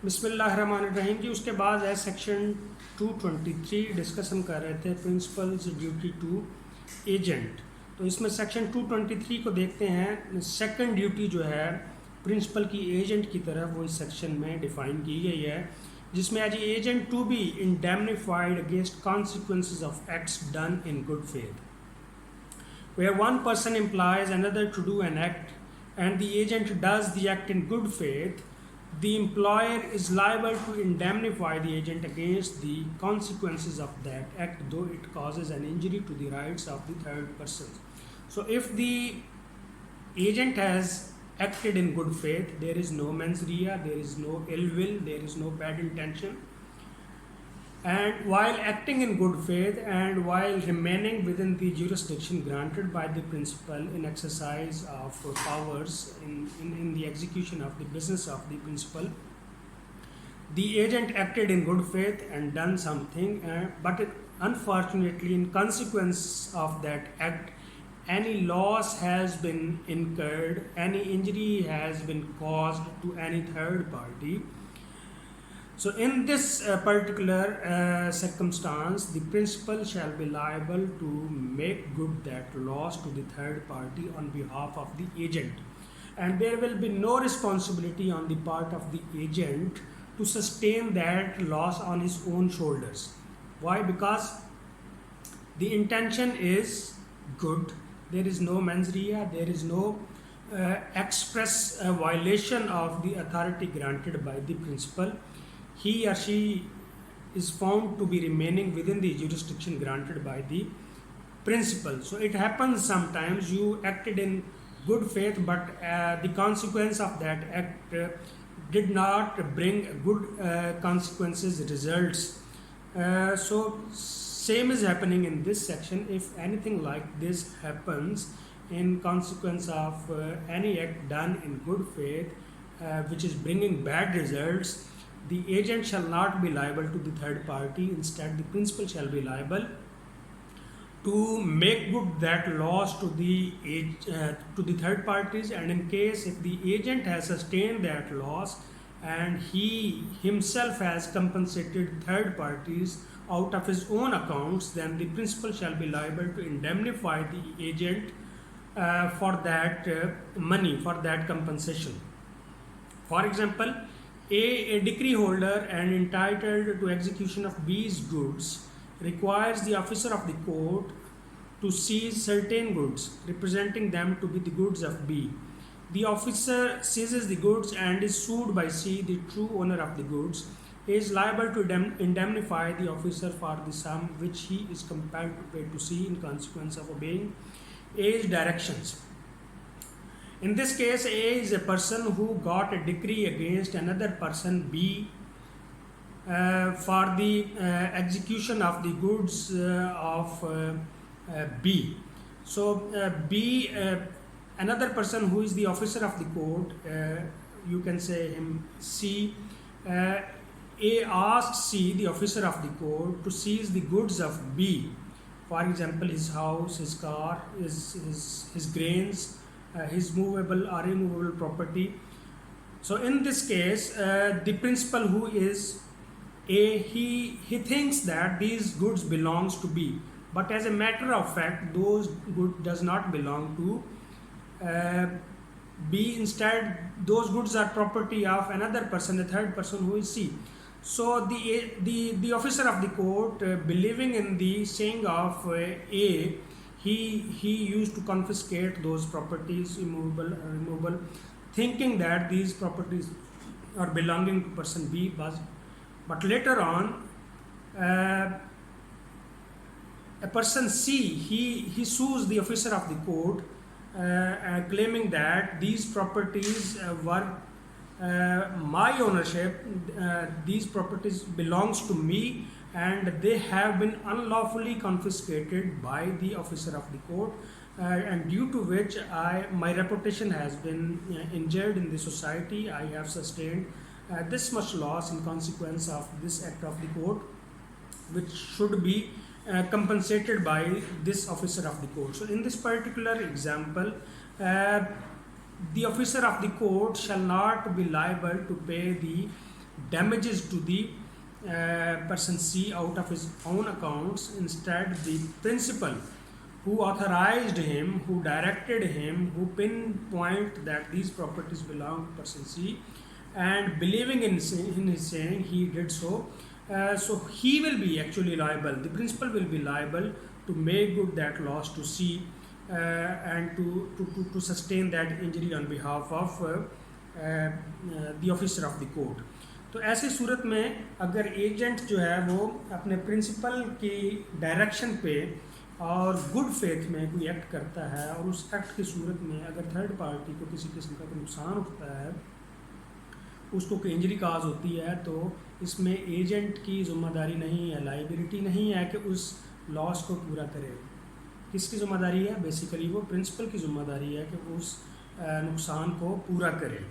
बिस्मिल्लाहिर्रहमानिर्रहीम जी। उसके बाद है सेक्शन 223 डिस्कस हम कर रहे थे प्रिंसिपल्स ड्यूटी टू एजेंट। तो इसमें सेक्शन 223 को देखते हैं। सेकंड ड्यूटी जो है प्रिंसिपल की एजेंट की तरफ वो इस सेक्शन में डिफाइन की गई है, जिसमें as agent to be indemnified against consequences of acts done in good faith, where one person implies another to do an act and the agent does the act in good faith, the employer is liable to indemnify the agent against the consequences of that act, though it causes an injury to the rights of the third person. So, if the agent has acted in good faith, there is no mens rea, there is no ill will, there is no bad intention, and while acting in good faith and while remaining within the jurisdiction granted by the principal in exercise of powers in the execution of the business of the principal, the agent acted in good faith and done something, unfortunately in consequence of that act any loss has been incurred, any injury has been caused to any third party. So in this particular circumstance, the principal shall be liable to make good that loss to the third party on behalf of the agent, and there will be no responsibility on the part of the agent to sustain that loss on his own shoulders. Why? Because the intention is good, there is no mens rea, there is no express violation of the authority granted by the principal. He or she is found to be remaining within the jurisdiction granted by the principal. So it happens sometimes you acted in good faith, but the consequence of that act did not bring good consequences, results. So same is happening in this section. If anything like this happens in consequence of any act done in good faith, which is bringing bad results, the agent shall not be liable to the third party. Instead, the principal shall be liable to make good that loss to the third parties. And in case if the agent has sustained that loss and he himself has compensated third parties out of his own accounts, then the principal shall be liable to indemnify the agent for that money, for that compensation. For example, a decree holder and entitled to execution of B's goods requires the officer of the court to seize certain goods representing them to be the goods of B. The officer seizes the goods and is sued by C, the true owner of the goods. He is liable to indemnify the officer for the sum which he is compelled to pay to C in consequence of obeying A's directions. In this case, A is a person who got a decree against another person B for the execution of the goods of B. So B, another person who is the officer of the court, you can say him C. A asks C, the officer of the court, to seize the goods of B. For example, his house, his car, his grains, his movable or immovable property. So in this case, the principal, who is A, he thinks that these goods belongs to B, but as a matter of fact those goods does not belong to B. Instead those goods are property of another person, a third person, who is C. So the officer of the court, believing in the saying of A, he used to confiscate those properties, immovable or removable, thinking that these properties are belonging to person B. But later on, a person C, he sues the officer of the court, claiming that these properties were my ownership, these properties belongs to me, and they have been unlawfully confiscated by the officer of the court, and due to which my reputation has been injured in the society. I have sustained this much loss in consequence of this act of the court, which should be compensated by this officer of the court. So in this particular example, the officer of the court shall not be liable to pay the damages to the person C out of his own accounts. Instead, the principal who authorized him, who directed him, who pinpoint that these properties belong to person C, and believing in his saying, he did so. So he will be actually liable. The principal will be liable to make good that loss to C and to sustain that injury on behalf of the officer of the court. तो ऐसी सूरत में अगर agent जो है वो अपने principal की direction पे और गुड फेथ में कोई एक्ट करता है और उस एक्ट की सूरत में अगर थर्ड पार्टी को किसी किस्म का नुकसान होता है, उसको कोई इंजरी काज होती है, तो इसमें एजेंट की ज़िम्मेदारी नहीं है, लाइबिलिटी नहीं है कि उस लॉस को पूरा करे। किसकी ज़िम्मेदारी है? बेसिकली वो प्रिंसिपल की ज़िम्मेदारी है कि उस नुकसान को पूरा करे।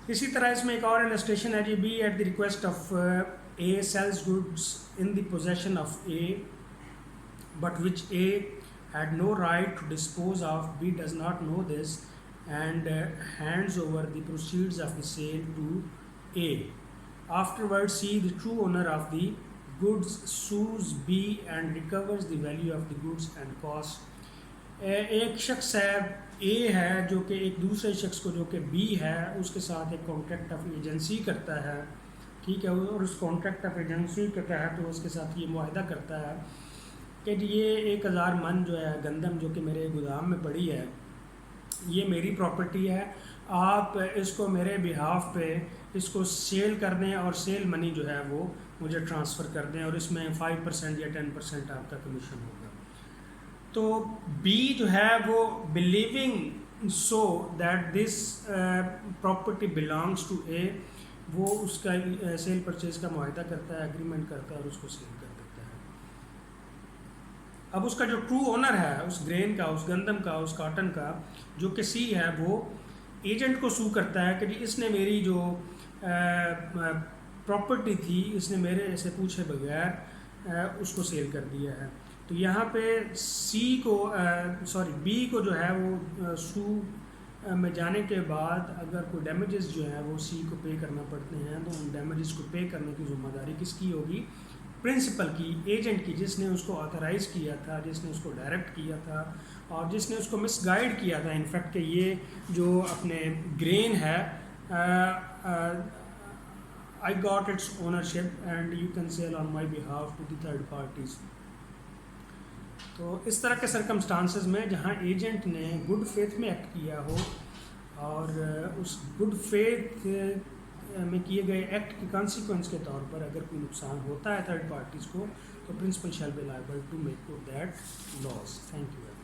इसी तरह इसमें एक और इलस्ट्रेशन है जी, B at the request of A sells goods in the possession of A but which A had no right to dispose of, B does not know this and hands over the proceeds of the sale to A. Afterwards, C, the true owner of the goods, sues B and recovers the value of the goods and costs. एक शख्स है A है जो कि एक दूसरे शख्स को जो कि B है उसके साथ एक कॉन्ट्रैक्ट ऑफ एजेंसी करता है, ठीक है, और उस कॉन्ट्रैक्ट ऑफ एजेंसी के तहत तो उसके साथ ये मुआहदा करता है कि ये 1000 मन जो है गंदम जो कि मेरे गोदाम में पड़ी है, ये मेरी प्रॉपर्टी है, आप इसको मेरे बिहाफ पे इसको सेल कर दें और सेल मनी जो है वो मुझे ट्रांसफ़र कर दें और इसमें 5% या 10% आपका कमीशन होगा। तो बी जो है वो believing so that this property belongs to A, वो उसका सेल परचेज का मुआहदा करता है, एग्रीमेंट करता है और उसको सेल कर देता है। अब उसका जो ट्रू ओनर है उस ग्रेन का, उस गंदम का, उस कॉटन का, जो कि सी है, वो एजेंट को सू करता है कि जी इसने मेरी जो प्रॉपर्टी थी इसने मेरे से पूछे बगैर उसको सेल कर दिया है। तो यहाँ पे बी को जो है वो सू में जाने के बाद अगर कोई डैमेजेस जो है वो सी को पे करना पड़ते हैं, तो उन डैमेजेस को पे करने की ज़िम्मेदारी किसकी होगी? प्रिंसिपल की, एजेंट की, जिसने उसको ऑथराइज किया था, जिसने उसको डायरेक्ट किया था और जिसने उसको मिसगाइड किया था इनफैक्ट कि ये जो अपने ग्रेन है I got its ownership and you can sell on my behalf to the third parties. तो इस तरह के सर्कमस्टांसेस में जहाँ एजेंट ने गुड फेथ में एक्ट किया हो और उस गुड फेथ में किए गए एक्ट के कॉन्सिक्वेंस के तौर पर अगर कोई नुकसान होता है थर्ड पार्टीज़ को, तो principal shall be liable to make good that loss. Thank you.